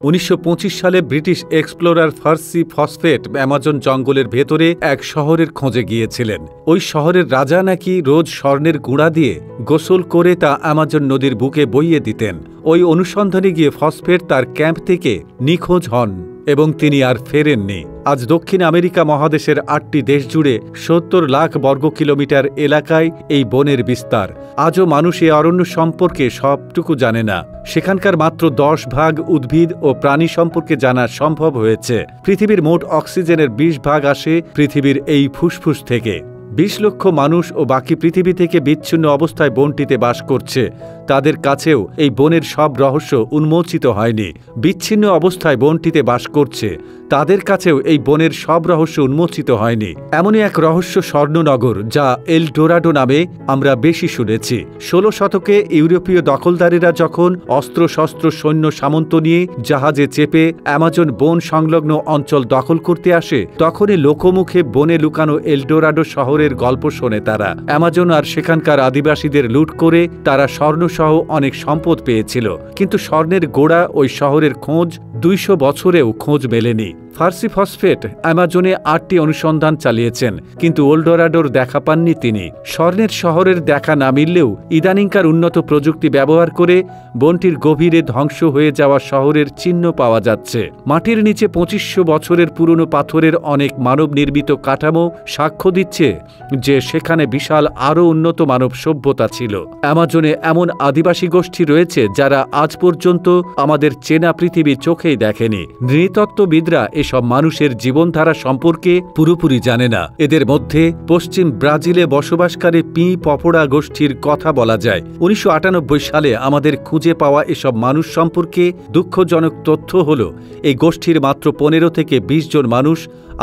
1925 সালে British explorer Percy Fawcett Amazon জঙ্গলের ভেতরে এক শহরের খোঁজে গিয়েছিলেন। ওই শহরের রাজা নাকি রোজ স্বর্ণের গুঁড়া দিয়ে গোসল করে তা অ্যামাজন নদীর বুকে বইয়ে দিতেন। ওই অনুসন্ধানে গিয়ে ফসফেট তার ক্যাম্প থেকে নিখোঁজ হন এবং তিনি আর ফেরেননি। আজ দক্ষিণ আমেরিকা মহাদেশের 8টি দেশ জুড়ে 70 লাখ বর্গ কিলোমিটার এলাকায় এই বনের বিস্তার। আজও মানুষ এই অরণ্য সম্পর্কে সবটুকু জানে না। সেখানকার মাত্র 10 ভাগ উদ্ভিদ ও প্রাণী সম্পর্কে জানা সম্ভব হয়েছে। পৃথিবীর মোট অক্সিজেনের 20 ভাগ আসে পৃথিবীর এই ফুসফুস থেকে। 20 লক্ষ মানুষ ও বাকি পৃথিবী থেকে বিচ্ছিন্ন অবস্থায় বনটিতে বাস করছে। তাদের কাছেও এই বনের সব রহস্য উন্মোচিত হয়নি। বিচ্ছিন্ন অবস্থায় বনটিতে বাস করছে, তাদের কাছেও এই বনের সব রহস্য উন্মোচিত হয়নি। এমনই এক রহস্য স্বর্ণনগর, যা এল ডোরাডো নামে আমরা বেশি শুনেছি। 16 শতকে ইউরোপীয় দখলদারেরা যখন অস্ত্রশস্ত্র সৈন্য সামন্ত নিয়ে জাহাজে চেপে অ্যামাজন বন সংলগ্ন অঞ্চল দখল করতে আসে, তখনই লোকমুখে বনে লুকানো এল ডোরাডো শহরের গল্প শোনে তারা। অ্যামাজন আর সেখানকার আদিবাসীদের লুট করে তারা স্বর্ণসহ অনেক সম্পদ পেয়েছিল, কিন্তু স্বর্ণের গোড়া ওই শহরের খোঁজ 200 বছরেও খোঁজ মেলেনি। পার্সি ফসফেট অ্যামাজনে 8টি অনুসন্ধান চালিয়েছেন, কিন্তু এলডোরাডোর দেখা পাননি তিনি। স্বর্ণের শহরের দেখা না মিললেও ইদানিংকার উন্নত প্রযুক্তি ব্যবহার করে বনটির গভীরে ধ্বংস হয়ে যাওয়া শহরের চিহ্ন পাওয়া যাচ্ছে। মাটির নিচে 2500 বছরের পুরনো পাথরের অনেক মানব নির্মিত কাঠামো সাক্ষ্য দিচ্ছে যে সেখানে বিশাল আরও উন্নত মানব সভ্যতা ছিল। অ্যামাজনে এমন আদিবাসী গোষ্ঠী রয়েছে যারা আজ পর্যন্ত আমাদের চেনা পৃথিবী চোখেই দেখেনি। নৃতত্ত্ববিদরা এসব মানুষের জীবনধারা সম্পর্কে পুরোপুরি জানে না। এদের মধ্যে পশ্চিম ব্রাজিলে বসবাসকারী পি পপোড়া গোষ্ঠীর কথা বলা যায়। 1998 সালে আমাদের খুঁজে পাওয়া এসব মানুষ সম্পর্কে দুঃখজনক তথ্য হল এই গোষ্ঠীর মাত্র 15 থেকে 20 জন মানুষ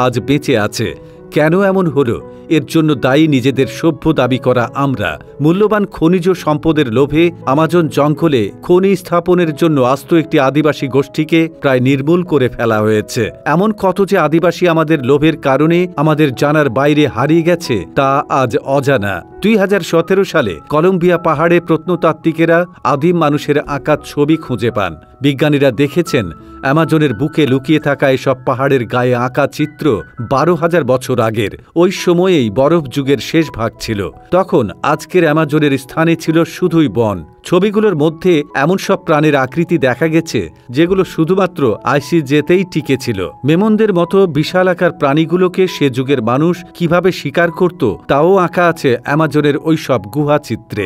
আজ বেঁচে আছে। কেন এমন হলো? এর জন্য দায়ী নিজেদের সভ্য দাবি করা আমরা। মূল্যবান খনিজ সম্পদের লোভে আমাজন জঙ্গলে খনি স্থাপনের জন্য আস্ত একটি আদিবাসী গোষ্ঠীকে প্রায় নির্মূল করে ফেলা হয়েছে। এমন কত যে আদিবাসী আমাদের লোভের কারণে আমাদের জানার বাইরে হারিয়ে গেছে, তা আজ অজানা। 2017 সালে কলম্বিয়া পাহাড়ে প্রত্নতাত্ত্বিকেরা আদিম মানুষের আঁকা ছবি খুঁজে পান। বিজ্ঞানীরা দেখেছেন অ্যামাজনের বুকে লুকিয়ে থাকা এসব পাহাড়ের গায়ে আঁকা চিত্র 12,000 বছর আগের। ওই সময়েই বরফ যুগের শেষ ভাগ ছিল। তখন আজকের অ্যামাজনের স্থানে ছিল শুধুই বন। ছবিগুলোর মধ্যে এমন সব প্রাণের আকৃতি দেখা গেছে যেগুলো শুধুমাত্র আইসিজেতেই টিকে ছিল। মেমনদের মতো বিশালাকার প্রাণীগুলোকে সে যুগের মানুষ কিভাবে শিকার করত, তাও আঁকা আছে অ্যামাজনের ওইসব গুহা চিত্রে।